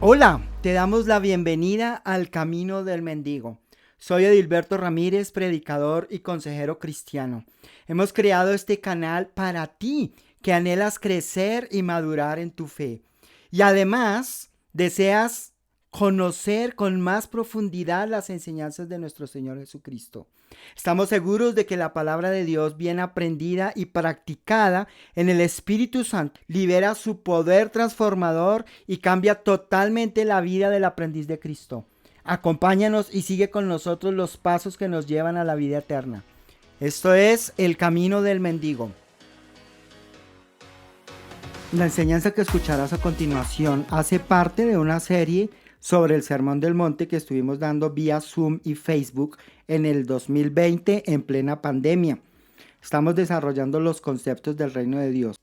Hola, te damos la bienvenida al Camino del Mendigo. Soy Edilberto Ramírez, predicador y consejero cristiano. Hemos creado este canal para ti que anhelas crecer y madurar en tu fe. Y además deseas conocer con más profundidad las enseñanzas de nuestro Señor Jesucristo. Estamos seguros de que la palabra de Dios, bien aprendida y practicada en el Espíritu Santo, libera su poder transformador y cambia totalmente la vida del aprendiz de Cristo. Acompáñanos y sigue con nosotros los pasos que nos llevan a la vida eterna. Esto es el camino del mendigo. La enseñanza que escucharás a continuación hace parte de una serie sobre el Sermón del Monte que estuvimos dando vía Zoom y Facebook en el 2020 en plena pandemia. Estamos desarrollando los conceptos del reino de Dios.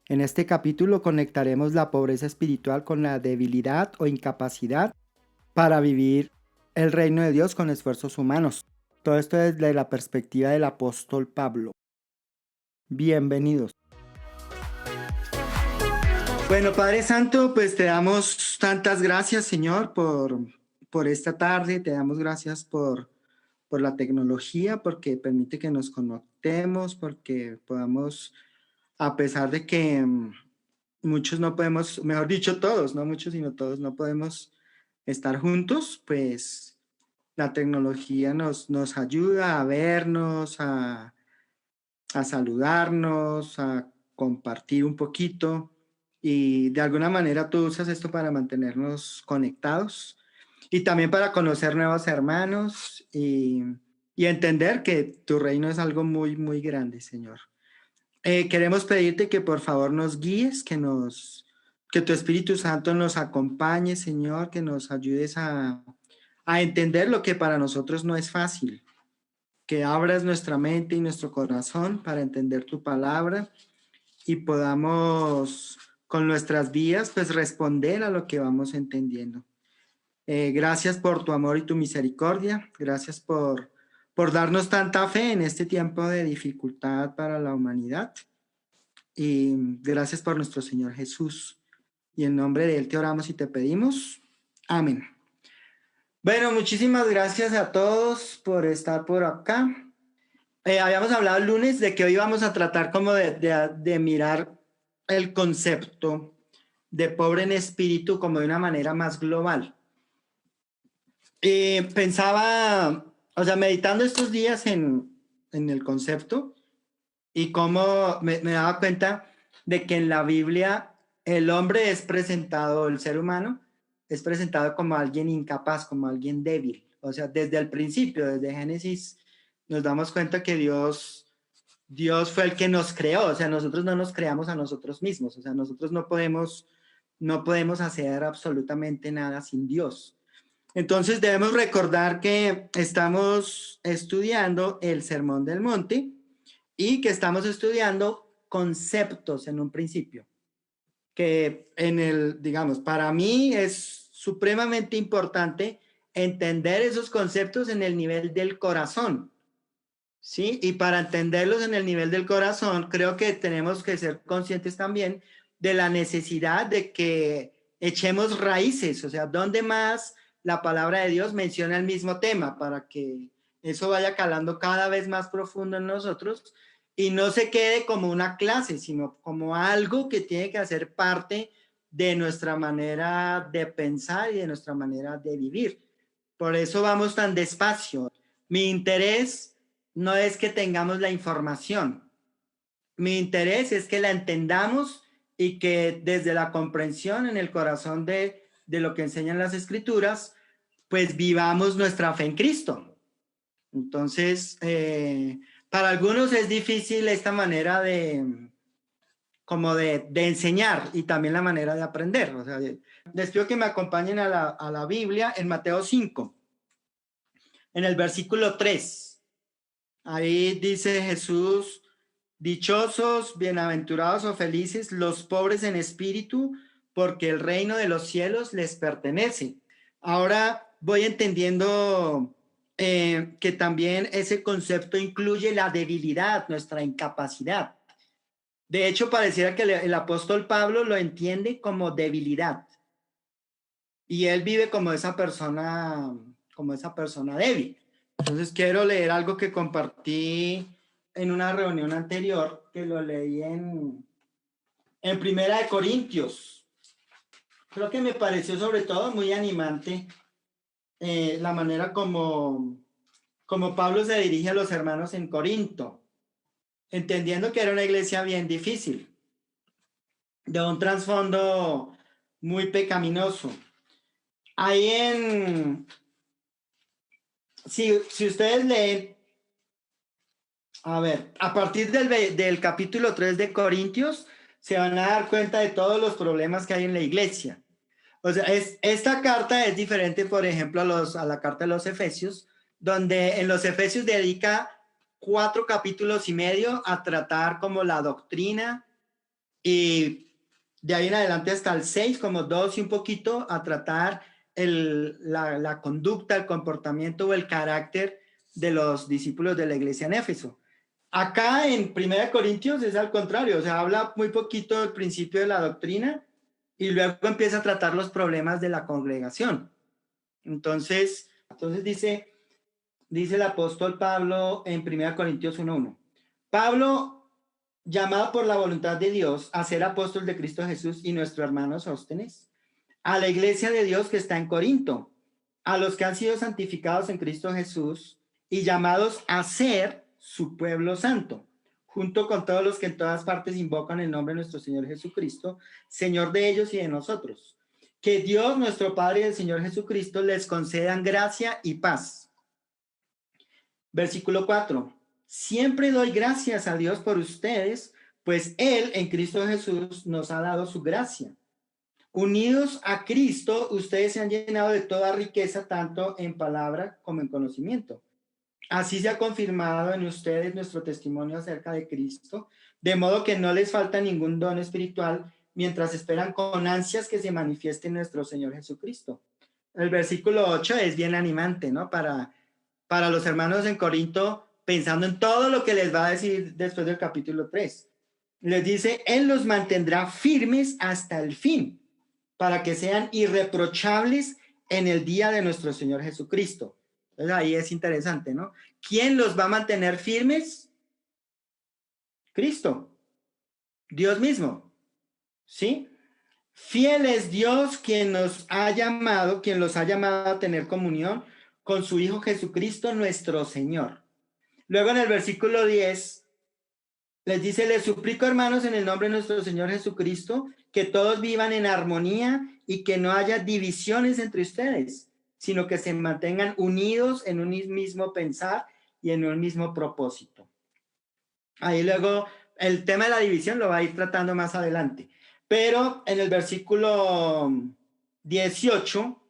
En este capítulo conectaremos la pobreza espiritual con la debilidad o incapacidad para vivir el reino de Dios con esfuerzos humanos. Todo esto desde la perspectiva del apóstol Pablo. Bienvenidos. Bueno, Padre Santo, pues te damos tantas gracias, Señor, por esta tarde. Te damos gracias por la tecnología, porque permite que nos conectemos, porque podamos, a pesar de que muchos no podemos, mejor dicho, todos, no muchos, sino todos, no podemos estar juntos, pues la tecnología nos ayuda a vernos, a saludarnos, a compartir un poquito y de alguna manera tú usas esto para mantenernos conectados y también para conocer nuevos hermanos y entender que tu reino es algo muy, muy grande, Señor. Queremos pedirte que por favor nos guíes, que tu Espíritu Santo nos acompañe, Señor, que nos ayudes a entender lo que para nosotros no es fácil, que abras nuestra mente y nuestro corazón para entender tu palabra y podamos con nuestras vías pues responder a lo que vamos entendiendo. Gracias por tu amor y tu misericordia. Gracias por darnos tanta fe en este tiempo de dificultad para la humanidad. Y gracias por nuestro Señor Jesús. Y en nombre de Él te oramos y te pedimos. Amén. Bueno, muchísimas gracias a todos por estar por acá. Habíamos hablado el lunes de que hoy vamos a tratar como de mirar el concepto de pobre en espíritu como de una manera más global. Pensaba, o sea, meditando estos días en el concepto y cómo me daba cuenta de que en la Biblia el hombre es presentado, el ser humano es presentado como alguien incapaz, como alguien débil. O sea, desde el principio, desde Génesis, nos damos cuenta que Dios fue el que nos creó. O sea, nosotros no nos creamos a nosotros mismos. O sea, nosotros no podemos hacer absolutamente nada sin Dios. Entonces debemos recordar que estamos estudiando el Sermón del Monte y que estamos estudiando conceptos en un principio, que digamos, para mí es supremamente importante entender esos conceptos en el nivel del corazón, ¿sí? Y para entenderlos en el nivel del corazón, creo que tenemos que ser conscientes también de la necesidad de que echemos raíces, o sea, donde más la palabra de Dios menciona el mismo tema para que eso vaya calando cada vez más profundo en nosotros y no se quede como una clase, sino como algo que tiene que hacer parte de nuestra manera de pensar y de nuestra manera de vivir. Por eso vamos tan despacio. Mi interés no es que tengamos la información. Mi interés es que la entendamos y que desde la comprensión en el corazón de lo que enseñan las escrituras, pues vivamos nuestra fe en Cristo. Entonces, para algunos es difícil esta manera como de enseñar y también la manera de aprender. O sea, les pido que me acompañen a la Biblia en Mateo 5, en el versículo 3. Ahí dice Jesús: dichosos, bienaventurados o felices los pobres en espíritu, porque el reino de los cielos les pertenece. Ahora voy entendiendo que también ese concepto incluye la debilidad, nuestra incapacidad. De hecho, pareciera que el apóstol Pablo lo entiende como debilidad. y él vive como esa persona débil. Entonces quiero leer algo que compartí en una reunión anterior, que lo leí en Primera de Corintios. Creo que me pareció sobre todo muy animante la manera como Pablo se dirige a los hermanos en Corinto, entendiendo que era una iglesia bien difícil, de un trasfondo muy pecaminoso. Ahí si ustedes leen, a ver, a partir del capítulo 3 de Corintios, se van a dar cuenta de todos los problemas que hay en la iglesia. O sea, esta carta es diferente, por ejemplo, a la carta de los Efesios, donde en los Efesios dedica 4 capítulos y medio a tratar como la doctrina, y de ahí en adelante hasta el 6, como 2 y un poquito, a tratar la conducta, el comportamiento o el carácter de los discípulos de la iglesia en Éfeso. Acá en 1 Corintios es al contrario, o sea, habla muy poquito del principio de la doctrina y luego empieza a tratar los problemas de la congregación. Entonces dice el apóstol Pablo en 1 Corintios 1:1. Pablo, llamado por la voluntad de Dios a ser apóstol de Cristo Jesús, y nuestro hermano Sóstenes, a la iglesia de Dios que está en Corinto, a los que han sido santificados en Cristo Jesús y llamados a ser su pueblo santo, junto con todos los que en todas partes invocan el nombre de nuestro Señor Jesucristo, Señor de ellos y de nosotros. Que Dios, nuestro Padre y el Señor Jesucristo les concedan gracia y paz. Versículo 4. Siempre doy gracias a Dios por ustedes, pues Él en Cristo Jesús nos ha dado su gracia. Unidos a Cristo, ustedes se han llenado de toda riqueza, tanto en palabra como en conocimiento. Así se ha confirmado en ustedes nuestro testimonio acerca de Cristo, de modo que no les falta ningún don espiritual mientras esperan con ansias que se manifieste nuestro Señor Jesucristo. El versículo 8 es bien animante, ¿no? Para los hermanos en Corinto, pensando en todo lo que les va a decir después del capítulo 3. Les dice, Él los mantendrá firmes hasta el fin, para que sean irreprochables en el día de nuestro Señor Jesucristo. Entonces ahí es interesante, ¿no? ¿Quién los va a mantener firmes? Cristo, Dios mismo, ¿sí? Fiel es Dios quien los ha llamado a tener comunión con su Hijo Jesucristo, nuestro Señor. Luego en el versículo 10 les dice, les suplico, hermanos, en el nombre de nuestro Señor Jesucristo, que todos vivan en armonía y que no haya divisiones entre ustedes, sino que se mantengan unidos en un mismo pensar y en un mismo propósito. Ahí luego el tema de la división lo va a ir tratando más adelante. Pero en el versículo 18,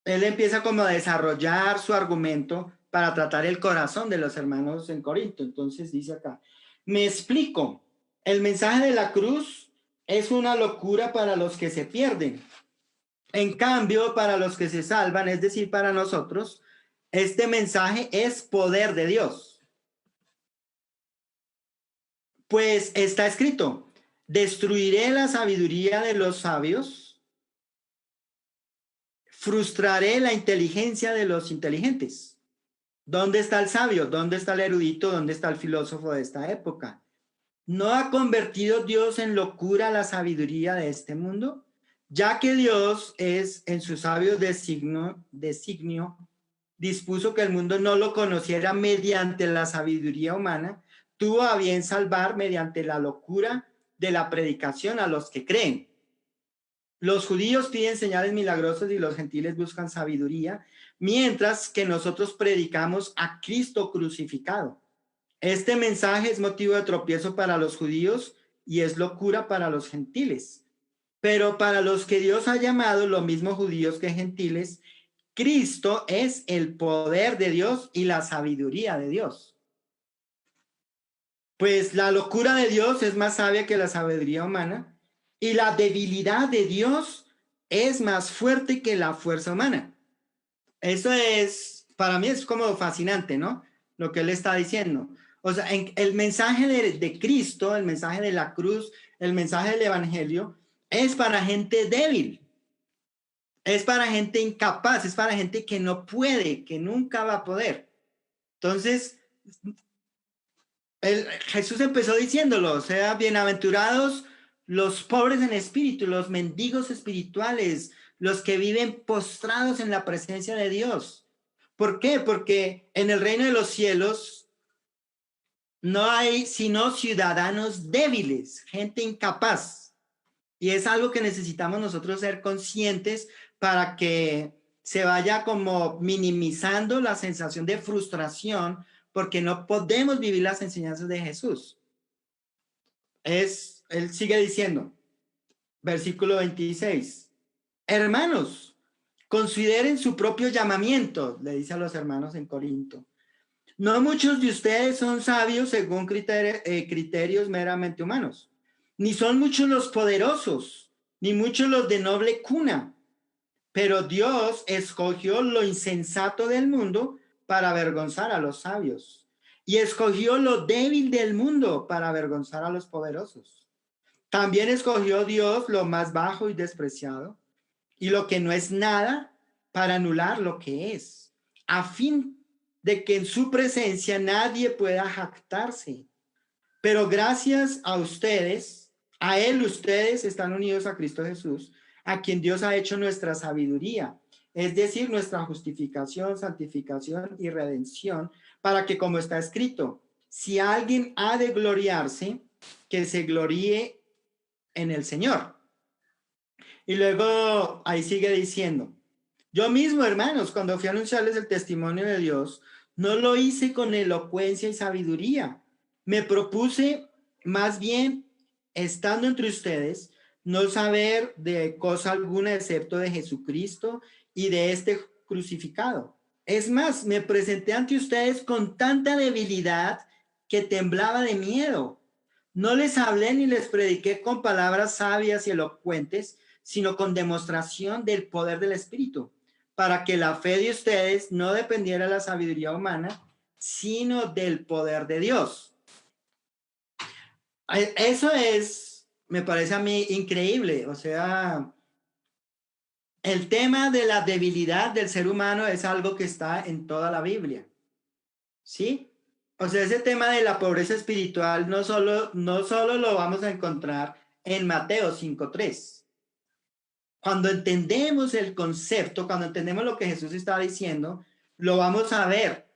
él empieza como a desarrollar su argumento para tratar el corazón de los hermanos en Corinto. Entonces dice acá, me explico, el mensaje de la cruz es una locura para los que se pierden. En cambio, para los que se salvan, es decir, para nosotros, este mensaje es poder de Dios. Pues está escrito, destruiré la sabiduría de los sabios, frustraré la inteligencia de los inteligentes. ¿Dónde está el sabio? ¿Dónde está el erudito? ¿Dónde está el filósofo de esta época? ¿No ha convertido Dios en locura la sabiduría de este mundo? Ya que Dios es en su sabio designio, dispuso que el mundo no lo conociera mediante la sabiduría humana, tuvo a bien salvar mediante la locura de la predicación a los que creen. Los judíos piden señales milagrosas y los gentiles buscan sabiduría, mientras que nosotros predicamos a Cristo crucificado. Este mensaje es motivo de tropiezo para los judíos y es locura para los gentiles. Pero para los que Dios ha llamado, lo mismo judíos que gentiles, Cristo es el poder de Dios y la sabiduría de Dios. Pues la locura de Dios es más sabia que la sabiduría humana y la debilidad de Dios es más fuerte que la fuerza humana. Eso es, para mí es como fascinante, ¿no? Lo que él está diciendo. O sea, el mensaje de Cristo, el mensaje de la cruz, el mensaje del evangelio, es para gente débil. es para gente incapaz, es para gente que no puede, que nunca va a poder. Entonces, Jesús empezó diciéndolo, o sea, bienaventurados los pobres en espíritu, los mendigos espirituales, los que viven postrados en la presencia de Dios. ¿Por qué? Porque en el reino de los cielos no hay sino ciudadanos débiles, gente incapaz. Y es algo que necesitamos nosotros ser conscientes para que se vaya como minimizando la sensación de frustración, porque no podemos vivir las enseñanzas de Jesús. Él sigue diciendo, versículo 26, hermanos, consideren su propio llamamiento, le dice a los hermanos en Corinto. No muchos de ustedes son sabios según criterios meramente humanos, ni son muchos los poderosos, ni muchos los de noble cuna, pero Dios escogió lo insensato del mundo para avergonzar a los sabios, y escogió lo débil del mundo para avergonzar a los poderosos. También escogió Dios lo más bajo y despreciado, y lo que no es nada, para anular lo que es, a fin de que en su presencia nadie pueda jactarse. Pero gracias a ustedes, a Él ustedes están unidos a Cristo Jesús, a quien Dios ha hecho nuestra sabiduría, es decir, nuestra justificación, santificación y redención, para que, como está escrito, si alguien ha de gloriarse, que se gloríe en el Señor. Y luego ahí sigue diciendo, yo mismo, hermanos, cuando fui a anunciarles el testimonio de Dios, no lo hice con elocuencia y sabiduría. Me propuse más bien, estando entre ustedes, no saber de cosa alguna excepto de Jesucristo y de este crucificado. Es más, me presenté ante ustedes con tanta debilidad que temblaba de miedo. No les hablé ni les prediqué con palabras sabias y elocuentes, sino con demostración del poder del Espíritu, para que la fe de ustedes no dependiera de la sabiduría humana, sino del poder de Dios. Eso me parece a mí increíble. O sea, el tema de la debilidad del ser humano es algo que está en toda la Biblia, ¿sí? O sea, ese tema de la pobreza espiritual no solo lo vamos a encontrar en Mateo 5:3. Cuando entendemos el concepto, cuando entendemos lo que Jesús está diciendo, lo vamos a ver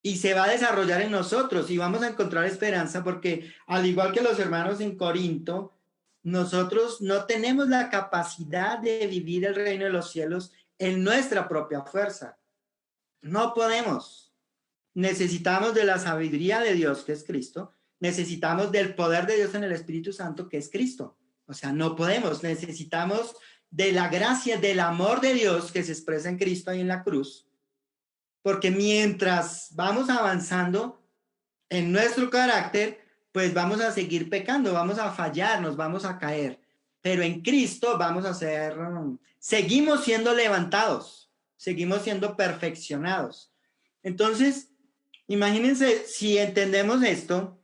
y se va a desarrollar en nosotros y vamos a encontrar esperanza porque al igual que los hermanos en Corinto, nosotros no tenemos la capacidad de vivir el reino de los cielos en nuestra propia fuerza. No podemos. Necesitamos de la sabiduría de Dios, que es Cristo. Necesitamos del poder de Dios en el Espíritu Santo, que es Cristo. O sea, no podemos. Necesitamos de la gracia, del amor de Dios que se expresa en Cristo y en la cruz. Porque mientras vamos avanzando en nuestro carácter, pues vamos a seguir pecando, vamos a fallar, nos vamos a caer. Pero en Cristo vamos a ser, seguimos siendo levantados, seguimos siendo perfeccionados. Entonces, imagínense, si entendemos esto,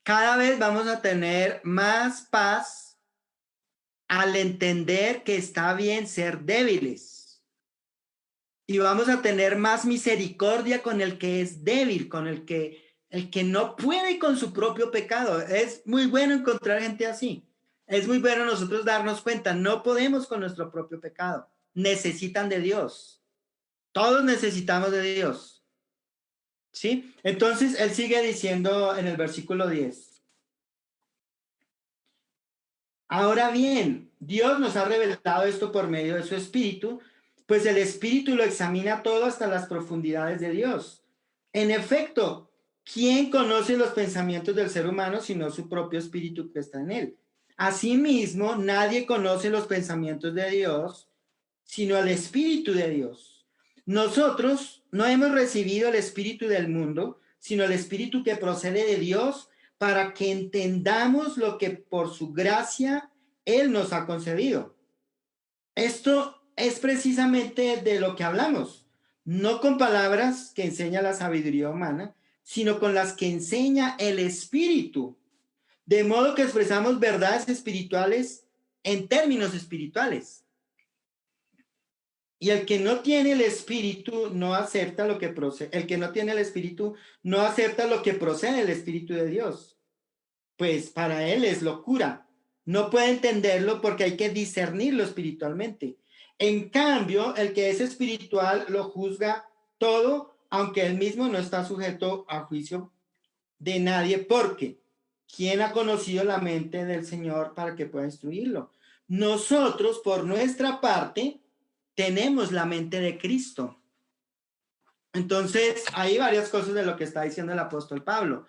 cada vez vamos a tener más paz al entender que está bien ser débiles. Y vamos a tener más misericordia con el que es débil, con el que no puede con su propio pecado. Es muy bueno encontrar gente así. Es muy bueno nosotros darnos cuenta, no podemos con nuestro propio pecado. Necesitan de Dios. Todos necesitamos de Dios. ¿Sí? Entonces, él sigue diciendo en el versículo 10. Ahora bien, Dios nos ha revelado esto por medio de su Espíritu, pues el Espíritu lo examina todo hasta las profundidades de Dios. En efecto, ¿quién conoce los pensamientos del ser humano sino su propio Espíritu que está en él? Asimismo, nadie conoce los pensamientos de Dios sino el Espíritu de Dios. Nosotros no hemos recibido el Espíritu del mundo, sino el Espíritu que procede de Dios, para que entendamos lo que por su gracia Él nos ha concedido. Esto es precisamente de lo que hablamos, no con palabras que enseña la sabiduría humana, sino con las que enseña el Espíritu, de modo que expresamos verdades espirituales en términos espirituales. Y el que no tiene el espíritu no acepta lo que procede. El que no tiene el espíritu no acepta lo que procede del espíritu de Dios. Pues para él es locura. No puede entenderlo porque hay que discernirlo espiritualmente. En cambio, el que es espiritual lo juzga todo, aunque él mismo no está sujeto a juicio de nadie, porque ¿quién ha conocido la mente del Señor para que pueda instruirlo? Nosotros, por nuestra parte, tenemos la mente de Cristo. Entonces, hay varias cosas de lo que está diciendo el apóstol Pablo,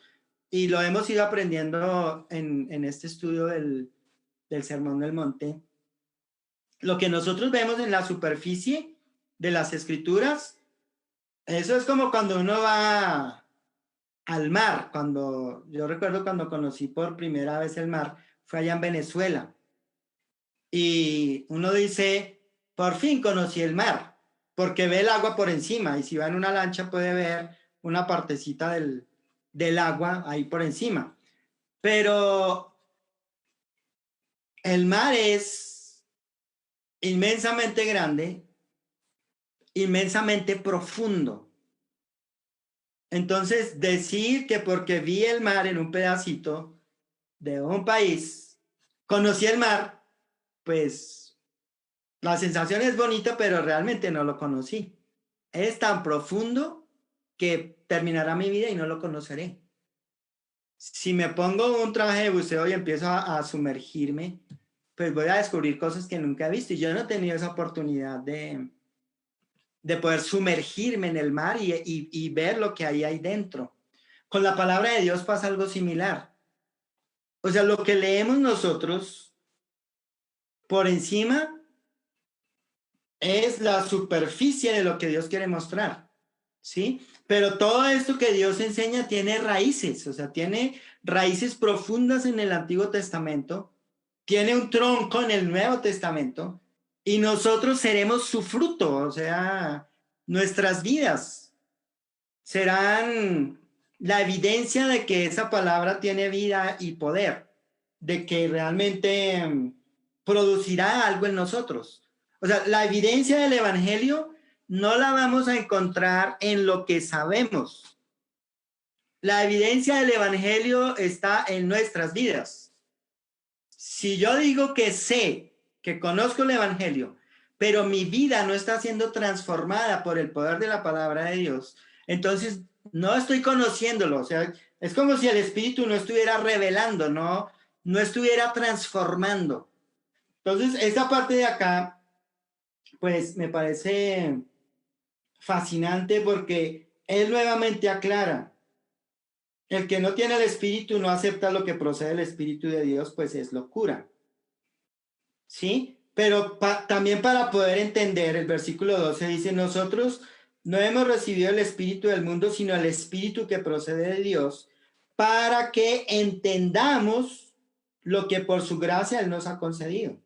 y lo hemos ido aprendiendo en este estudio del Sermón del Monte. Lo que nosotros vemos en la superficie de las escrituras, eso es como cuando uno va al mar. Yo recuerdo cuando conocí por primera vez el mar, fue allá en Venezuela. Y uno dice, por fin conocí el mar, porque ve el agua por encima, y si va en una lancha puede ver una partecita del agua ahí por encima. Pero el mar es inmensamente grande, inmensamente profundo. Entonces, decir que porque vi el mar en un pedacito de un país, conocí el mar, pues la sensación es bonita, pero realmente no lo conocí. Es tan profundo que terminará mi vida y no lo conoceré. Si me pongo un traje de buceo y empiezo a sumergirme, pues voy a descubrir cosas que nunca he visto. Y yo no he tenido esa oportunidad de poder sumergirme en el mar y ver lo que hay ahí dentro. Con la palabra de Dios pasa algo similar. O sea, lo que leemos nosotros por encima es la superficie de lo que Dios quiere mostrar, ¿sí? Pero todo esto que Dios enseña tiene raíces, o sea, tiene raíces profundas en el Antiguo Testamento, tiene un tronco en el Nuevo Testamento, y nosotros seremos su fruto, o sea, nuestras vidas serán la evidencia de que esa palabra tiene vida y poder, de que realmente producirá algo en nosotros. O sea, la evidencia del Evangelio no la vamos a encontrar en lo que sabemos. La evidencia del Evangelio está en nuestras vidas. Si yo digo que sé, que conozco el Evangelio, pero mi vida no está siendo transformada por el poder de la palabra de Dios, entonces no estoy conociéndolo. O sea, es como si el Espíritu no estuviera revelando, no estuviera transformando. Entonces, esa parte de acá, pues me parece fascinante porque él nuevamente aclara, el que no tiene el Espíritu no acepta lo que procede del Espíritu de Dios, pues es locura. ¿Sí? Pero también para poder entender, el versículo 12 dice, nosotros no hemos recibido el Espíritu del mundo, sino el Espíritu que procede de Dios, para que entendamos lo que por su gracia Él nos ha concedido.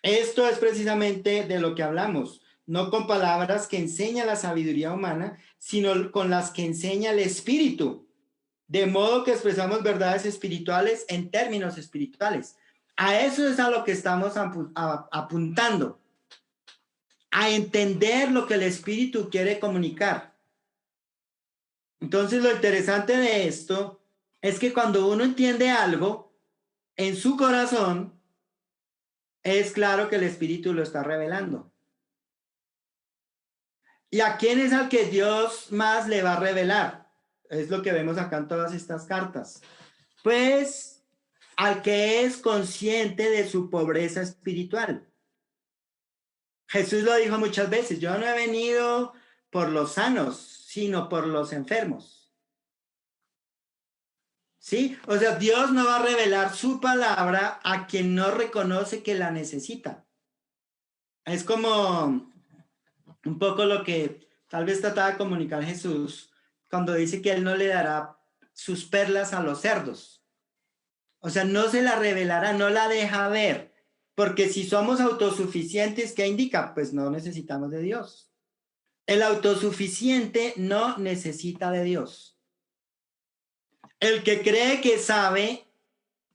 Esto es precisamente de lo que hablamos, no con palabras que enseña la sabiduría humana, sino con las que enseña el Espíritu, de modo que expresamos verdades espirituales en términos espirituales. A eso es a lo que estamos apuntando, a entender lo que el Espíritu quiere comunicar. Entonces, lo interesante de esto es que cuando uno entiende algo en su corazón, es claro que el Espíritu lo está revelando. ¿Y a quién es al que Dios más le va a revelar? Es lo que vemos acá en todas estas cartas. Pues al que es consciente de su pobreza espiritual. Jesús lo dijo muchas veces, yo no he venido por los sanos, sino por los enfermos. ¿Sí? O sea, Dios no va a revelar su palabra a quien no reconoce que la necesita. Es como un poco lo que tal vez trataba de comunicar Jesús cuando dice que Él no le dará sus perlas a los cerdos. O sea, no se la revelará, no la deja ver. Porque si somos autosuficientes, ¿qué indica? Pues no necesitamos de Dios. El autosuficiente no necesita de Dios. El que cree que sabe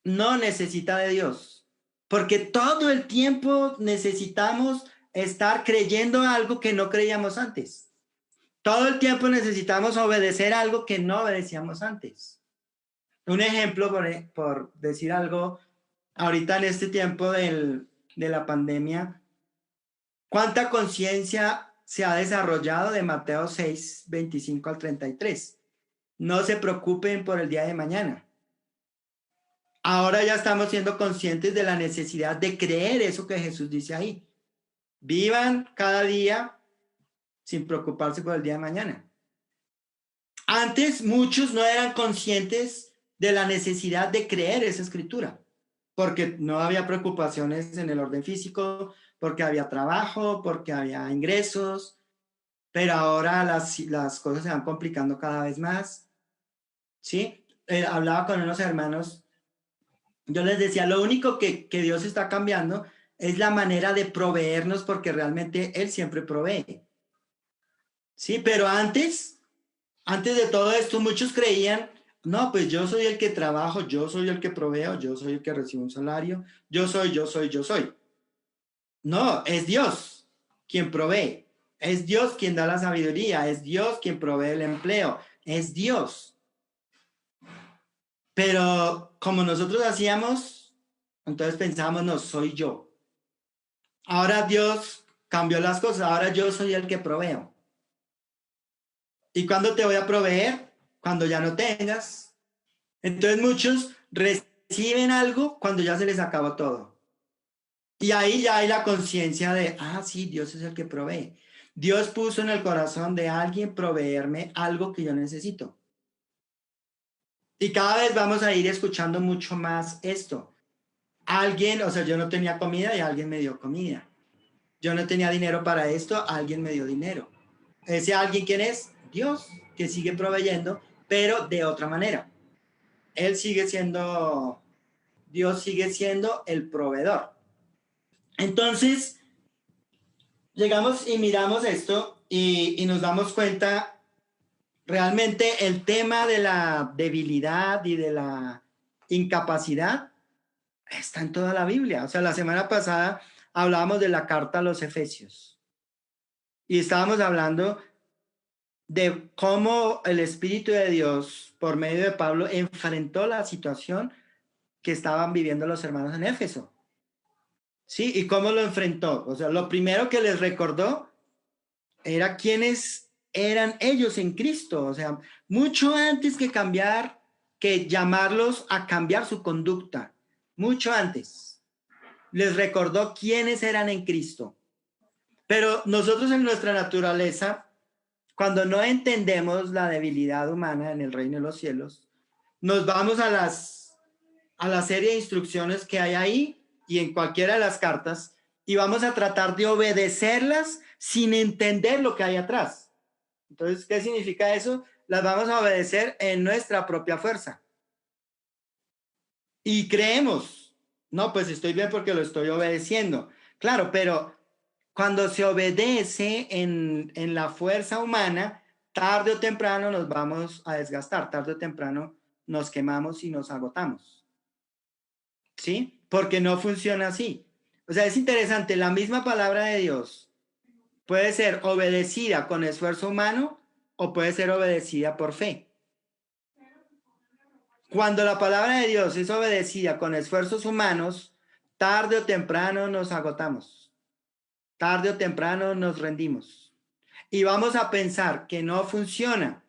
no necesita de Dios. Porque todo el tiempo necesitamos estar creyendo algo que no creíamos antes. Todo el tiempo necesitamos obedecer algo que no obedecíamos antes. Un ejemplo, por decir algo, ahorita en este tiempo de la pandemia, ¿cuánta conciencia se ha desarrollado de Mateo 6, 25 al 33? No se preocupen por el día de mañana. Ahora ya estamos siendo conscientes de la necesidad de creer eso que Jesús dice ahí. Vivan cada día sin preocuparse por el día de mañana. Antes muchos no eran conscientes de la necesidad de creer esa escritura, porque no había preocupaciones en el orden físico, porque había trabajo, porque había ingresos, pero ahora las cosas se van complicando cada vez más, ¿sí? Hablaba con unos hermanos, yo les decía, lo único que Dios está cambiando es la manera de proveernos, porque realmente Él siempre provee, ¿sí? Pero antes de todo esto, muchos creían, no, pues yo soy el que trabajo, yo soy el que proveo, yo soy el que recibe un salario, yo soy, yo soy, yo soy. No, es Dios quien provee, es Dios quien da la sabiduría, es Dios quien provee el empleo, es Dios. Pero como nosotros hacíamos, entonces pensábamos, no, soy yo. Ahora Dios cambió las cosas, ahora yo soy el que proveo. ¿Y cuándo te voy a proveer? Cuando ya no tengas. Entonces muchos reciben algo cuando ya se les acabó todo. Y ahí ya hay la conciencia de, sí, Dios es el que provee. Dios puso en el corazón de alguien proveerme algo que yo necesito. Y cada vez vamos a ir escuchando mucho más esto. Alguien, o sea, yo no tenía comida y alguien me dio comida. Yo no tenía dinero para esto, alguien me dio dinero. Ese alguien, ¿quién es? Dios, que sigue proveyendo, pero de otra manera. Él sigue siendo, Dios sigue siendo el proveedor. Entonces, llegamos y miramos esto y nos damos cuenta, realmente el tema de la debilidad y de la incapacidad está en toda la Biblia. O sea, la semana pasada hablábamos de la carta a los Efesios y estábamos hablando de cómo el Espíritu de Dios, por medio de Pablo, enfrentó la situación que estaban viviendo los hermanos en Éfeso. ¿Sí? ¿Y cómo lo enfrentó? O sea, lo primero que les recordó era quiénes eran ellos en Cristo. O sea, mucho antes que llamarlos a cambiar su conducta, mucho antes. Les recordó quiénes eran en Cristo. Pero nosotros en nuestra naturaleza, cuando no entendemos la debilidad humana en el reino de los cielos, nos vamos a la serie de instrucciones que hay ahí y en cualquiera de las cartas y vamos a tratar de obedecerlas sin entender lo que hay atrás. Entonces, ¿qué significa eso? Las vamos a obedecer en nuestra propia fuerza. Y creemos, no, pues estoy bien porque lo estoy obedeciendo. Claro, pero cuando se obedece en la fuerza humana, tarde o temprano nos vamos a desgastar, tarde o temprano nos quemamos y nos agotamos. ¿Sí? Porque no funciona así. O sea, es interesante, la misma palabra de Dios puede ser obedecida con esfuerzo humano o puede ser obedecida por fe. Cuando la palabra de Dios es obedecida con esfuerzos humanos, tarde o temprano nos agotamos, tarde o temprano nos rendimos y vamos a pensar que no funciona.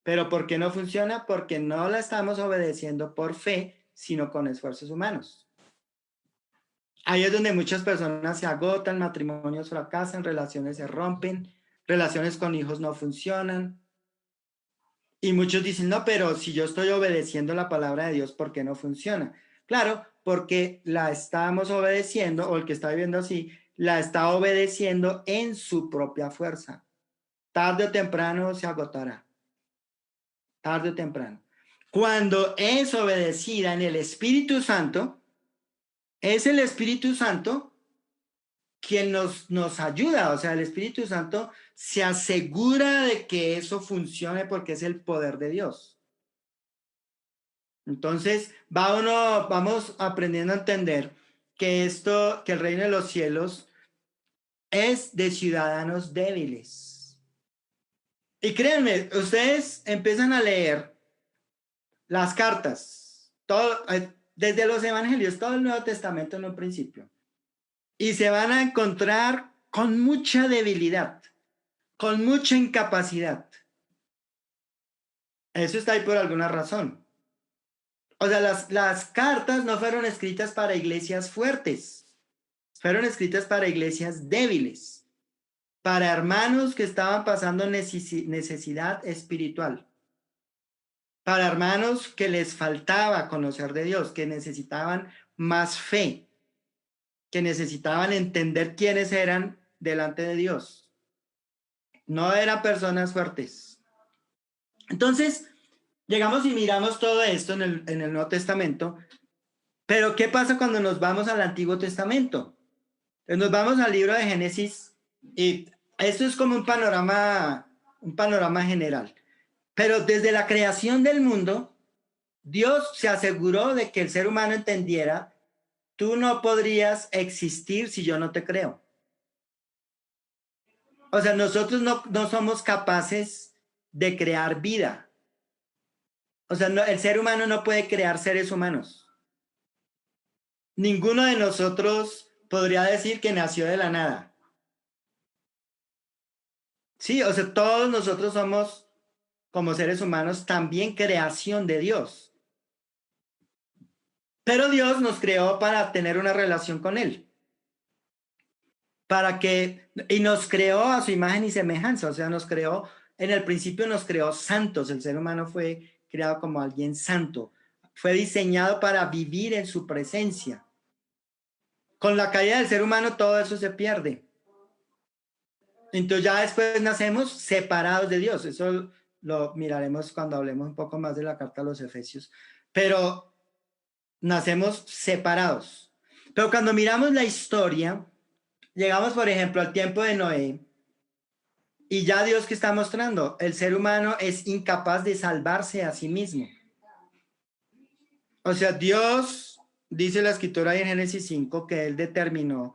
¿Pero por qué no funciona? Porque no la estamos obedeciendo por fe, sino con esfuerzos humanos. Ahí es donde muchas personas se agotan, matrimonios fracasan, relaciones se rompen, relaciones con hijos no funcionan. Y muchos dicen, no, pero si yo estoy obedeciendo la palabra de Dios, ¿por qué no funciona? Claro, porque la estamos obedeciendo, o el que está viviendo así, la está obedeciendo en su propia fuerza. Tarde o temprano se agotará. Tarde o temprano. Cuando es obedecida en el Espíritu Santo, es el Espíritu Santo quien nos ayuda, o sea, el Espíritu Santo se asegura de que eso funcione porque es el poder de Dios. Entonces, vamos aprendiendo a entender que que el reino de los cielos es de ciudadanos débiles. Y créanme, ustedes empiezan a leer las cartas, todo, desde los evangelios, todo el Nuevo Testamento en un principio, y se van a encontrar con mucha debilidad, con mucha incapacidad. Eso está ahí por alguna razón. O sea, las cartas no fueron escritas para iglesias fuertes, fueron escritas para iglesias débiles, para hermanos que estaban pasando necesidad espiritual, para hermanos que les faltaba conocer de Dios, que necesitaban más fe, que necesitaban entender quiénes eran delante de Dios. No eran personas fuertes. Entonces, llegamos y miramos todo esto en el Nuevo Testamento, pero ¿qué pasa cuando nos vamos al Antiguo Testamento? Pues nos vamos al libro de Génesis y esto es como un panorama general. Pero desde la creación del mundo, Dios se aseguró de que el ser humano entendiera, tú no podrías existir si yo no te creo. O sea, nosotros no somos capaces de crear vida. O sea, el ser humano no puede crear seres humanos. Ninguno de nosotros podría decir que nació de la nada. Sí, o sea, todos nosotros somos, como seres humanos, también creación de Dios. Pero Dios nos creó para tener una relación con Él. Y nos creó a su imagen y semejanza, o sea, en el principio nos creó santos, el ser humano fue creado como alguien santo, fue diseñado para vivir en su presencia. Con la caída del ser humano todo eso se pierde. Entonces ya después nacemos separados de Dios, eso lo miraremos cuando hablemos un poco más de la carta a los Efesios, pero nacemos separados. Pero cuando miramos la historia, llegamos por ejemplo al tiempo de Noé, y ya Dios que está mostrando, el ser humano es incapaz de salvarse a sí mismo. O sea, Dios, dice la escritura ahí en Génesis 5, que Él determinó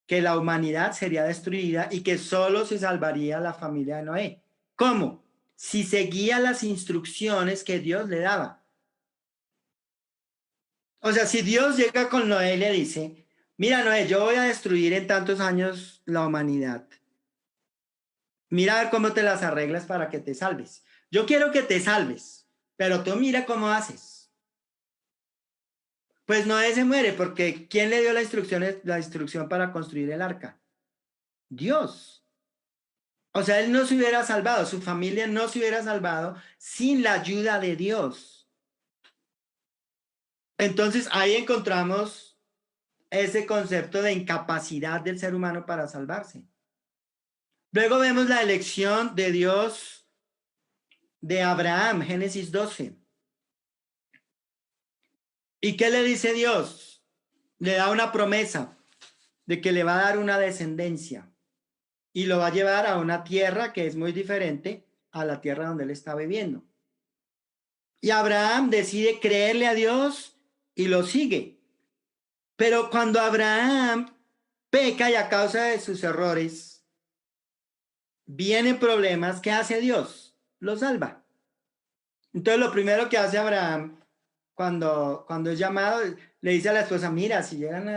que la humanidad sería destruida y que solo se salvaría la familia de Noé. ¿Cómo? Si seguía las instrucciones que Dios le daba. O sea, si Dios llega con Noé y le dice, mira Noé, yo voy a destruir en tantos años la humanidad. Mira a ver cómo te las arreglas para que te salves. Yo quiero que te salves, pero tú mira cómo haces. Pues Noé se muere porque ¿quién le dio la instrucción para construir el arca? Dios. O sea, él no se hubiera salvado, su familia no se hubiera salvado sin la ayuda de Dios. Entonces ahí encontramos ese concepto de incapacidad del ser humano para salvarse. Luego vemos la elección de Dios de Abraham, Génesis 12. ¿Y qué le dice Dios? Le da una promesa de que le va a dar una descendencia y lo va a llevar a una tierra que es muy diferente a la tierra donde él está viviendo. Y Abraham decide creerle a Dios y lo sigue. Pero cuando Abraham peca y a causa de sus errores vienen problemas, ¿qué hace Dios? Lo salva. Entonces lo primero que hace Abraham cuando es llamado, le dice a la esposa, mira, si llegan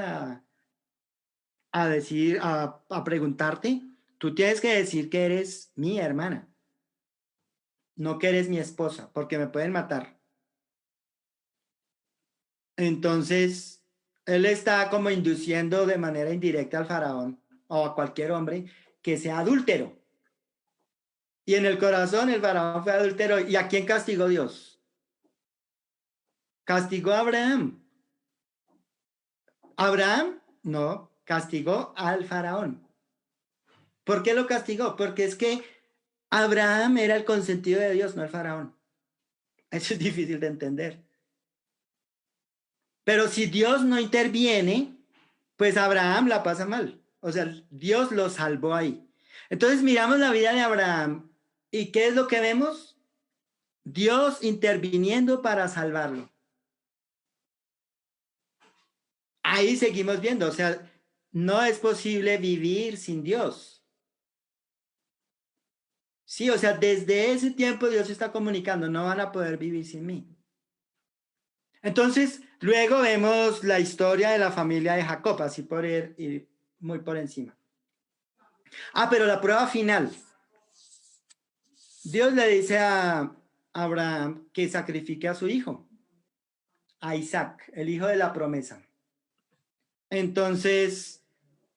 a preguntarte, tú tienes que decir que eres mi hermana, no que eres mi esposa, porque me pueden matar. Entonces, él está como induciendo de manera indirecta al faraón o a cualquier hombre que sea adúltero. Y en el corazón el faraón fue adúltero. ¿Y a quién castigó Dios? Castigó a Abraham. Abraham, no, castigó al faraón. ¿Por qué lo castigó? Porque es que Abraham era el consentido de Dios, no el faraón. Eso es difícil de entender. Pero si Dios no interviene, pues Abraham la pasa mal. O sea, Dios lo salvó ahí. Entonces miramos la vida de Abraham y ¿qué es lo que vemos? Dios interviniendo para salvarlo. Ahí seguimos viendo, o sea, no es posible vivir sin Dios. Sí, o sea, desde ese tiempo Dios está comunicando, no van a poder vivir sin mí. Entonces, luego vemos la historia de la familia de Jacob, así por ir muy por encima. Pero la prueba final. Dios le dice a Abraham que sacrifique a su hijo, a Isaac, el hijo de la promesa. Entonces,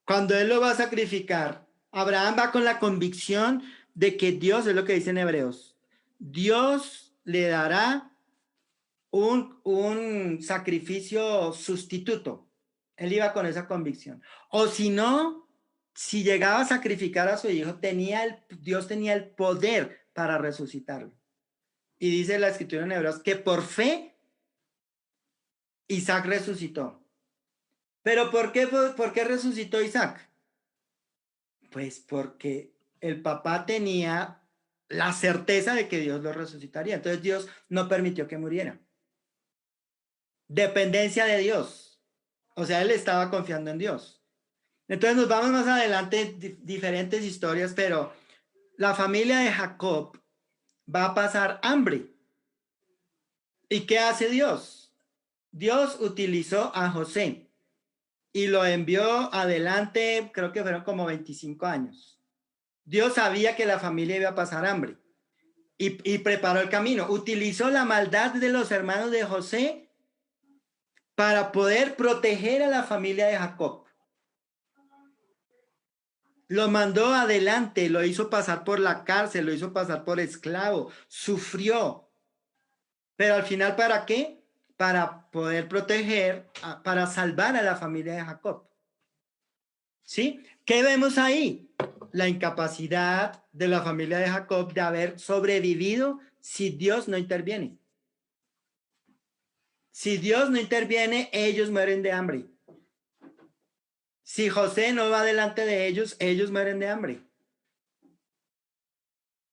cuando él lo va a sacrificar, Abraham va con la convicción de que Dios, es lo que dicen Hebreos, Dios le dará un sacrificio sustituto. Él iba con esa convicción. O si no, si llegaba a sacrificar a su hijo, Dios tenía el poder para resucitarlo. Y dice la escritura en Hebreos que por fe Isaac resucitó. ¿Pero por qué resucitó Isaac? Pues porque el papá tenía la certeza de que Dios lo resucitaría. Entonces Dios no permitió que muriera. Dependencia de Dios. O sea, él estaba confiando en Dios. Entonces nos vamos más adelante, diferentes historias, pero la familia de Jacob va a pasar hambre. ¿Y qué hace Dios? Dios utilizó a José y lo envió adelante, creo que fueron como 25 años. Dios sabía que la familia iba a pasar hambre y preparó el camino. Utilizó la maldad de los hermanos de José para poder proteger a la familia de Jacob. Lo mandó adelante, lo hizo pasar por la cárcel, lo hizo pasar por esclavo, sufrió. Pero al final, ¿para qué? Para poder proteger, para salvar a la familia de Jacob. ¿Sí? ¿Qué vemos ahí? La incapacidad de la familia de Jacob de haber sobrevivido si Dios no interviene. Si Dios no interviene, ellos mueren de hambre. Si José no va delante de ellos, ellos mueren de hambre.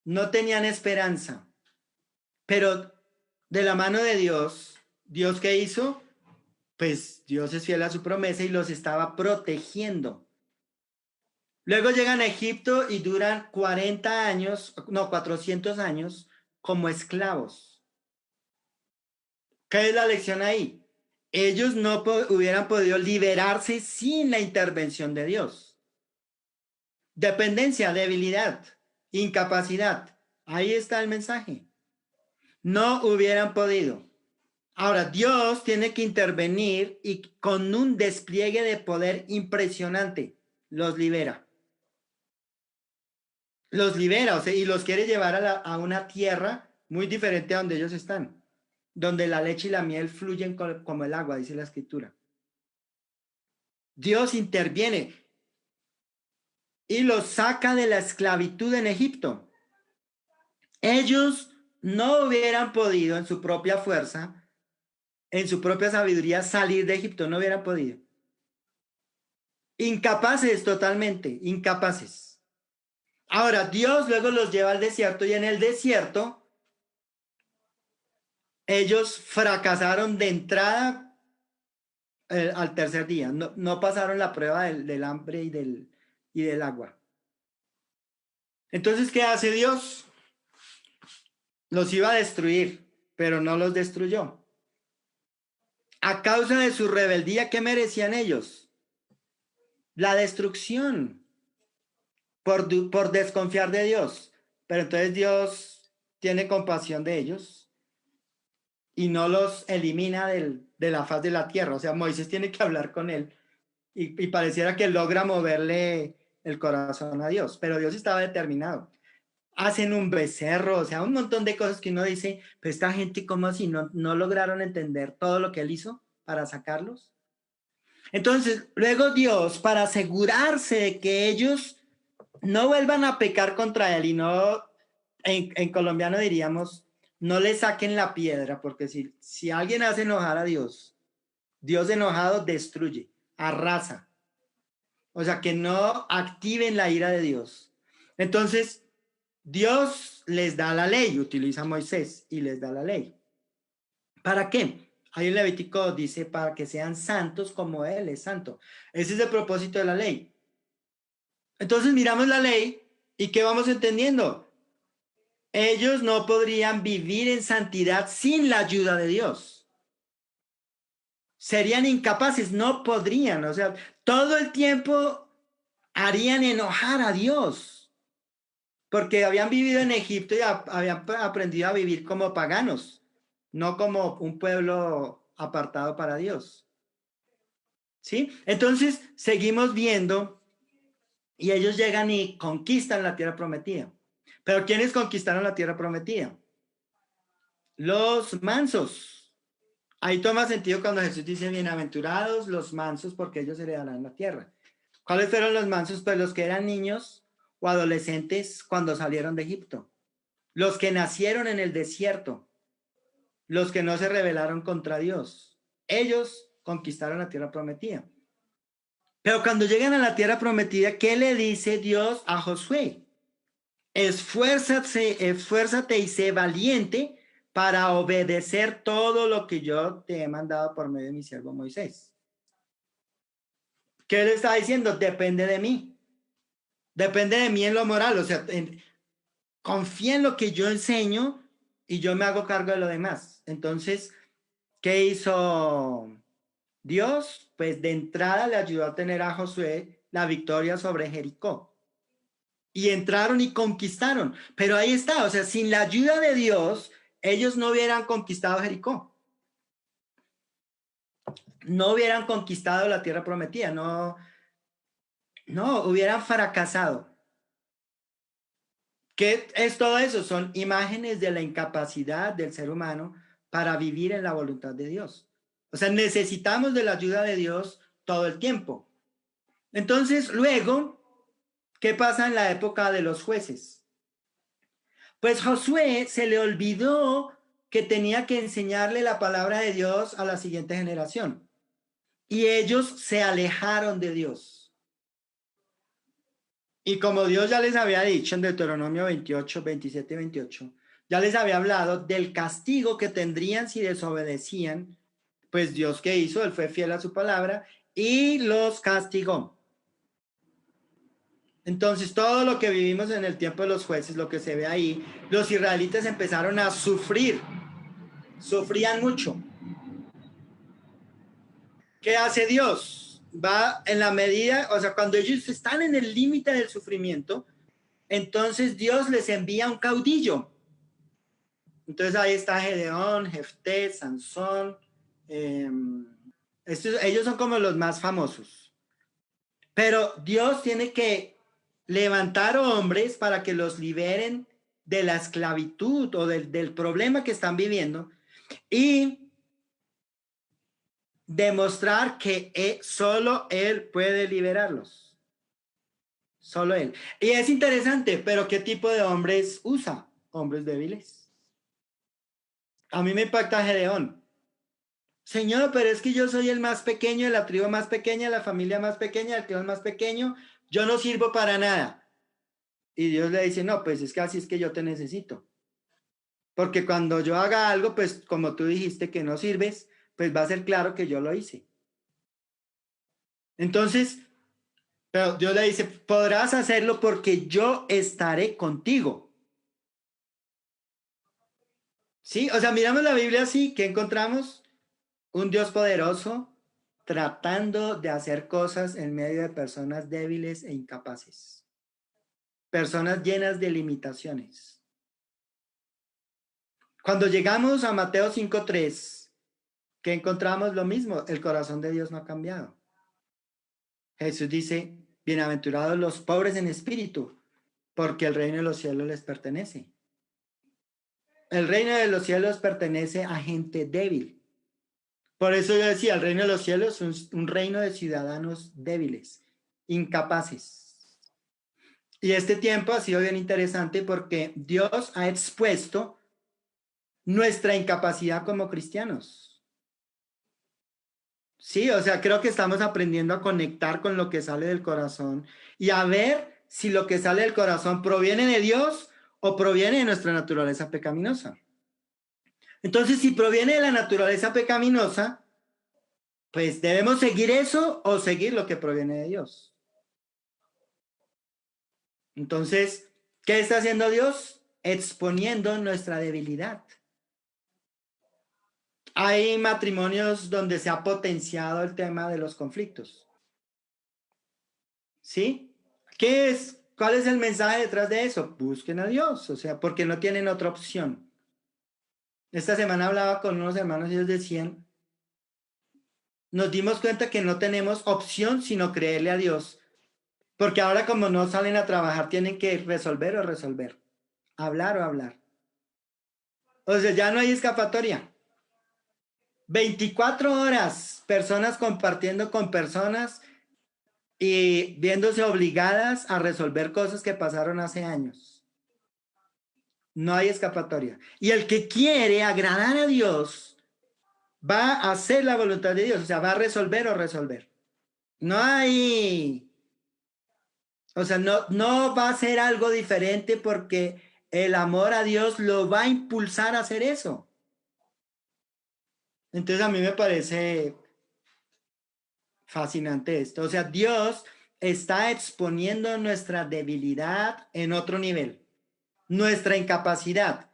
No tenían esperanza. Pero de la mano de Dios, ¿Dios qué hizo? Pues Dios es fiel a su promesa y los estaba protegiendo. Luego llegan a Egipto y duran 40 años, no, 400 años como esclavos. ¿Qué es la lección ahí? Ellos no hubieran podido liberarse sin la intervención de Dios. Dependencia, debilidad, incapacidad. Ahí está el mensaje. No hubieran podido. Ahora, Dios tiene que intervenir y con un despliegue de poder impresionante los libera. Los libera, o sea, y los quiere llevar a una tierra muy diferente a donde ellos están, donde la leche y la miel fluyen como el agua, dice la escritura. Dios interviene y los saca de la esclavitud en Egipto. Ellos no hubieran podido en su propia fuerza, en su propia sabiduría salir de Egipto, no hubieran podido. Incapaces totalmente, incapaces. Ahora, Dios luego los lleva al desierto y en el desierto ellos fracasaron de entrada al tercer día. No pasaron la prueba del hambre y del agua. Entonces, ¿qué hace Dios? Los iba a destruir, pero no los destruyó. A causa de su rebeldía, ¿qué merecían ellos? La destrucción por desconfiar de Dios. Pero entonces Dios tiene compasión de ellos y no los elimina de la faz de la tierra. O sea, Moisés tiene que hablar con él y pareciera que logra moverle el corazón a Dios, pero Dios estaba determinado. Hacen un becerro, o sea, un montón de cosas que uno dice, pues esta gente, ¿cómo así? ¿No lograron entender todo lo que él hizo para sacarlos? Entonces, luego Dios, para asegurarse de que ellos no vuelvan a pecar contra él y no, en colombiano diríamos, no le saquen la piedra, porque si alguien hace enojar a Dios, Dios enojado destruye, arrasa. O sea, que no activen la ira de Dios. Entonces, Dios les da la ley, utiliza a Moisés y les da la ley. ¿Para qué? Ahí en Levítico dice para que sean santos como Él es santo. Ese es el propósito de la ley. Entonces miramos la ley y ¿qué vamos entendiendo? Ellos no podrían vivir en santidad sin la ayuda de Dios. Serían incapaces, no podrían. O sea, todo el tiempo harían enojar a Dios. Porque habían vivido en Egipto y habían aprendido a vivir como paganos, no como un pueblo apartado para Dios. ¿Sí? Entonces, seguimos viendo y ellos llegan y conquistan la tierra prometida. Pero ¿quiénes conquistaron la tierra prometida? Los mansos. Ahí toma sentido cuando Jesús dice, bienaventurados los mansos porque ellos heredarán la tierra. ¿Cuáles fueron los mansos? Pues los que eran niños o adolescentes cuando salieron de Egipto. Los que nacieron en el desierto. Los que no se rebelaron contra Dios. Ellos conquistaron la tierra prometida. Pero cuando llegan a la tierra prometida, ¿qué le dice Dios a Josué? Esfuérzate y sé valiente para obedecer todo lo que yo te he mandado por medio de mi siervo Moisés. ¿Qué le está diciendo? Depende de mí. Depende de mí en lo moral. O sea, confía en lo que yo enseño y yo me hago cargo de lo demás. Entonces, ¿qué hizo Dios? Pues de entrada le ayudó a tener a Josué la victoria sobre Jericó. Y entraron y conquistaron. Pero ahí está, o sea, sin la ayuda de Dios, ellos no hubieran conquistado Jericó. No hubieran conquistado la tierra prometida, no hubieran fracasado. ¿Qué es todo eso? Son imágenes de la incapacidad del ser humano para vivir en la voluntad de Dios. O sea, necesitamos de la ayuda de Dios todo el tiempo. Entonces, luego, ¿qué pasa en la época de los jueces? Pues Josué se le olvidó que tenía que enseñarle la palabra de Dios a la siguiente generación. Y ellos se alejaron de Dios. Y como Dios ya les había dicho en Deuteronomio 28, 27 y 28, ya les había hablado del castigo que tendrían si desobedecían, pues Dios, ¿qué hizo? Él fue fiel a su palabra y los castigó. Entonces, todo lo que vivimos en el tiempo de los jueces, lo que se ve ahí, los israelitas empezaron a sufrir, sufrían mucho. ¿Qué hace Dios? Va en la medida, o sea, cuando ellos están en el límite del sufrimiento, entonces Dios les envía un caudillo. Entonces ahí está Gedeón, Jefté, Sansón. Ellos son como los más famosos. Pero Dios tiene que levantar hombres para que los liberen de la esclavitud o del problema que están viviendo y demostrar que solo Él puede liberarlos. Solo Él. Y es interesante, pero ¿qué tipo de hombres usa? Hombres débiles. A mí me impacta Gedeón. Señor, pero es que yo soy el más pequeño, de la tribu más pequeña, la familia más pequeña, el clan más pequeño, yo no sirvo para nada. Y Dios le dice, no, pues es que así es que yo te necesito. Porque cuando yo haga algo, pues como tú dijiste que no sirves, pues va a ser claro que yo lo hice. Entonces, pero Dios le dice, podrás hacerlo porque yo estaré contigo. Sí, o sea, miramos la Biblia así, ¿qué encontramos? Un Dios poderoso tratando de hacer cosas en medio de personas débiles e incapaces. Personas llenas de limitaciones. Cuando llegamos a Mateo 5:3, ¿qué encontramos? Lo mismo, el corazón de Dios no ha cambiado. Jesús dice, bienaventurados los pobres en espíritu, porque el reino de los cielos les pertenece. El reino de los cielos pertenece a gente débil. Por eso yo decía, el reino de los cielos es un reino de ciudadanos débiles, incapaces. Y este tiempo ha sido bien interesante porque Dios ha expuesto nuestra incapacidad como cristianos. Sí, o sea, creo que estamos aprendiendo a conectar con lo que sale del corazón y a ver si lo que sale del corazón proviene de Dios o proviene de nuestra naturaleza pecaminosa. Entonces, si proviene de la naturaleza pecaminosa, pues debemos seguir eso o seguir lo que proviene de Dios. Entonces, ¿qué está haciendo Dios? Exponiendo nuestra debilidad. Hay matrimonios donde se ha potenciado el tema de los conflictos. ¿Sí? ¿Qué es? ¿Cuál es el mensaje detrás de eso? Busquen a Dios, o sea, porque no tienen otra opción. Esta semana hablaba con unos hermanos y ellos decían, nos dimos cuenta que no tenemos opción sino creerle a Dios, porque ahora como no salen a trabajar tienen que resolver o resolver, hablar o hablar. O sea, ya no hay escapatoria. 24 horas, personas compartiendo con personas y viéndose obligadas a resolver cosas que pasaron hace años. No hay escapatoria. Y el que quiere agradar a Dios va a hacer la voluntad de Dios, o sea, va a resolver o resolver. No hay, o sea, no va a ser algo diferente porque el amor a Dios lo va a impulsar a hacer eso. Entonces a mí me parece fascinante esto. O sea, Dios está exponiendo nuestra debilidad en otro nivel, nuestra incapacidad.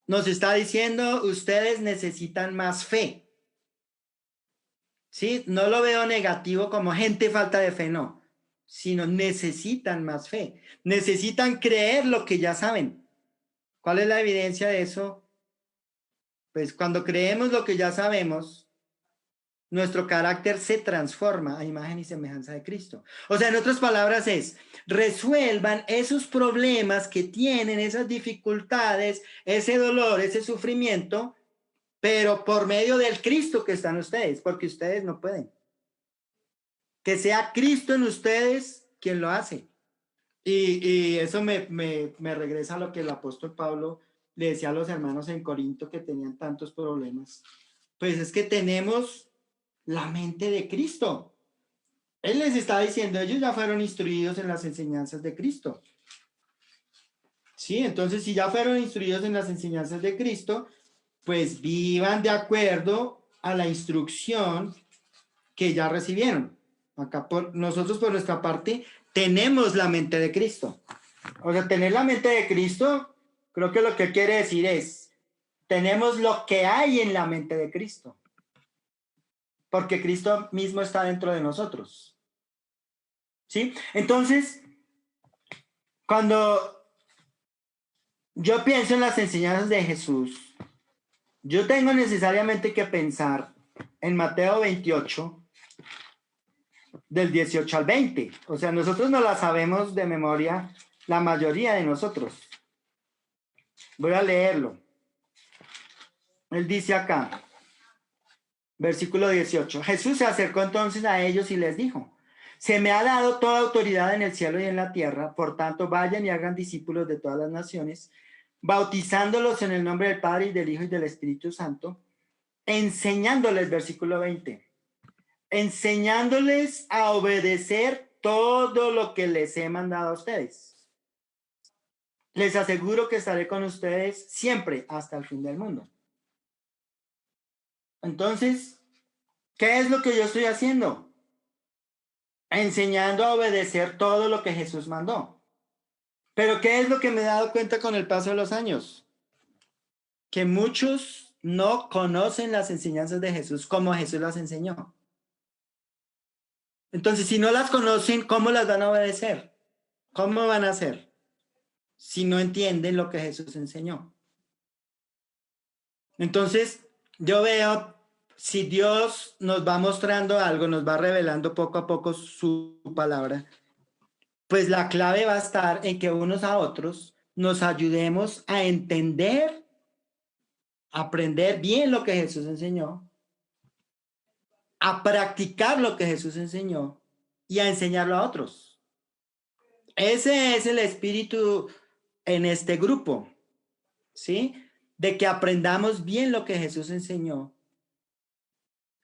Nos está diciendo, ustedes necesitan más fe. ¿Sí? No lo veo negativo como gente falta de fe, no, sino necesitan más fe. Necesitan creer lo que ya saben. ¿Cuál es la evidencia de eso? Pues cuando creemos lo que ya sabemos, nuestro carácter se transforma a imagen y semejanza de Cristo. O sea, en otras palabras es, resuelvan esos problemas que tienen, esas dificultades, ese dolor, ese sufrimiento, pero por medio del Cristo que está en ustedes, porque ustedes no pueden. Que sea Cristo en ustedes quien lo hace. Y eso me regresa a lo que el apóstol Pablo le decía a los hermanos en Corinto que tenían tantos problemas. Pues es que tenemos la mente de Cristo. Él les está diciendo, ellos ya fueron instruidos en las enseñanzas de Cristo. Sí, entonces si ya fueron instruidos en las enseñanzas de Cristo, pues vivan de acuerdo a la instrucción que ya recibieron. Acá nosotros por nuestra parte tenemos la mente de Cristo. O sea, tener la mente de Cristo, creo que lo que quiere decir es, tenemos lo que hay en la mente de Cristo. Porque Cristo mismo está dentro de nosotros. ¿Sí? Entonces, cuando yo pienso en las enseñanzas de Jesús, yo tengo necesariamente que pensar en Mateo 28, del 18 al 20. O sea, nosotros no la sabemos de memoria, la mayoría de nosotros. Voy a leerlo. Él dice acá, versículo 18, Jesús se acercó entonces a ellos y les dijo, se me ha dado toda autoridad en el cielo y en la tierra, por tanto vayan y hagan discípulos de todas las naciones, bautizándolos en el nombre del Padre y del Hijo y del Espíritu Santo, enseñándoles, versículo 20, enseñándoles a obedecer todo lo que les he mandado a ustedes. Les aseguro que estaré con ustedes siempre hasta el fin del mundo. Entonces, ¿qué es lo que yo estoy haciendo? Enseñando a obedecer todo lo que Jesús mandó. Pero ¿qué es lo que me he dado cuenta con el paso de los años? Que muchos no conocen las enseñanzas de Jesús como Jesús las enseñó. Entonces, si no las conocen, ¿cómo las van a obedecer? ¿Cómo van a hacer si no entienden lo que Jesús enseñó? Entonces, yo veo, si Dios nos va mostrando algo, nos va revelando poco a poco su palabra, pues la clave va a estar en que unos a otros nos ayudemos a entender, aprender bien lo que Jesús enseñó, a practicar lo que Jesús enseñó y a enseñarlo a otros. Ese es el espíritu en este grupo, ¿sí? De que aprendamos bien lo que Jesús enseñó,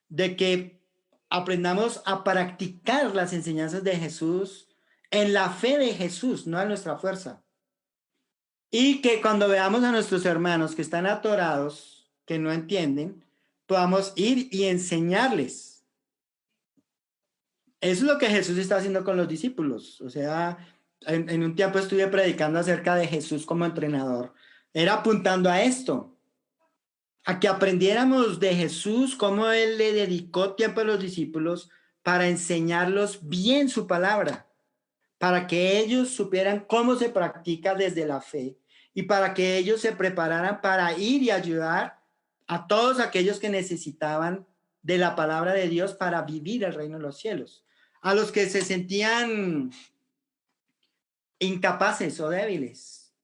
de que aprendamos a practicar las enseñanzas de Jesús en la fe de Jesús, no en nuestra fuerza. Y que cuando veamos a nuestros hermanos que están atorados, que no entienden, podamos ir y enseñarles. Eso es lo que Jesús está haciendo con los discípulos. O sea, en un tiempo estuve predicando acerca de Jesús como entrenador. Era apuntando a esto, a que aprendiéramos de Jesús, cómo Él le dedicó tiempo a los discípulos para enseñarlos bien su palabra, para que ellos supieran cómo se practica desde la fe y para que ellos se prepararan para ir y ayudar a todos aquellos que necesitaban de la palabra de Dios para vivir el reino de los cielos, a los que se sentían incapaces o débiles.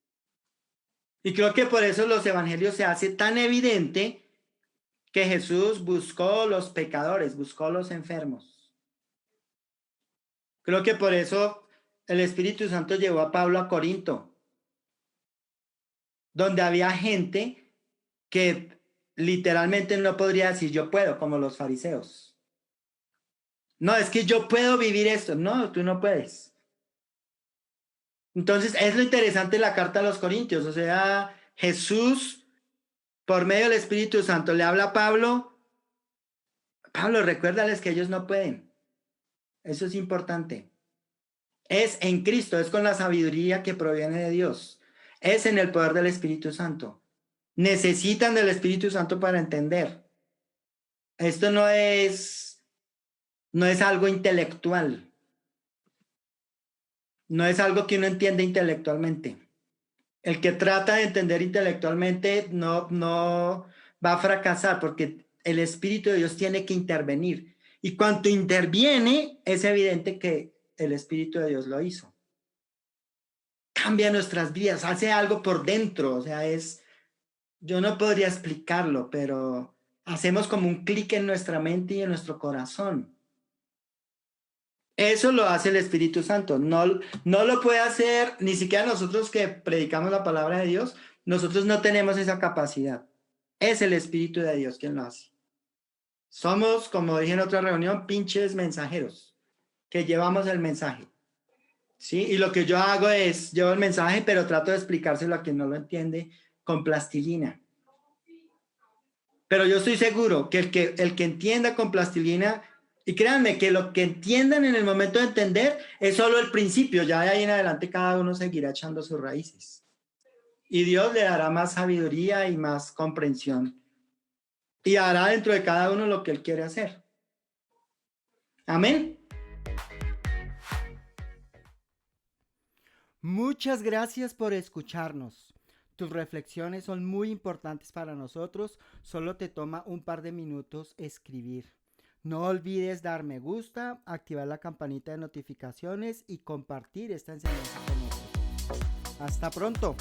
Y creo que por eso los evangelios se hace tan evidente que Jesús buscó los pecadores, buscó los enfermos. Creo que por eso el Espíritu Santo llevó a Pablo a Corinto, donde había gente que literalmente no podría decir yo puedo, como los fariseos. No, es que yo puedo vivir esto. No, tú no puedes. Entonces, es lo interesante de la carta a los Corintios. O sea, Jesús, por medio del Espíritu Santo, le habla a Pablo. Pablo, recuérdales que ellos no pueden. Eso es importante. Es en Cristo, es con la sabiduría que proviene de Dios. Es en el poder del Espíritu Santo. Necesitan del Espíritu Santo para entender. Esto no es algo intelectual. No es algo que uno entiende intelectualmente. El que trata de entender intelectualmente no va a fracasar porque el Espíritu de Dios tiene que intervenir. Y cuando interviene, es evidente que el Espíritu de Dios lo hizo. Cambia nuestras vidas, hace algo por dentro. O sea, yo no podría explicarlo, pero hacemos como un clic en nuestra mente y en nuestro corazón. Eso lo hace el Espíritu Santo. No lo puede hacer ni siquiera nosotros que predicamos la palabra de Dios. Nosotros no tenemos esa capacidad. Es el Espíritu de Dios quien lo hace. Somos, como dije en otra reunión, pinches mensajeros que llevamos el mensaje. ¿Sí? Y lo que yo hago es, llevo el mensaje, pero trato de explicárselo a quien no lo entiende con plastilina. Pero yo estoy seguro que el que entienda con plastilina, y créanme que lo que entiendan en el momento de entender es solo el principio, ya de ahí en adelante cada uno seguirá echando sus raíces. Y Dios le dará más sabiduría y más comprensión. Y hará dentro de cada uno lo que Él quiere hacer. Amén. Muchas gracias por escucharnos. Tus reflexiones son muy importantes para nosotros. Solo te toma un par de minutos escribir. No olvides dar me gusta, activar la campanita de notificaciones y compartir esta enseñanza con otros. Hasta pronto.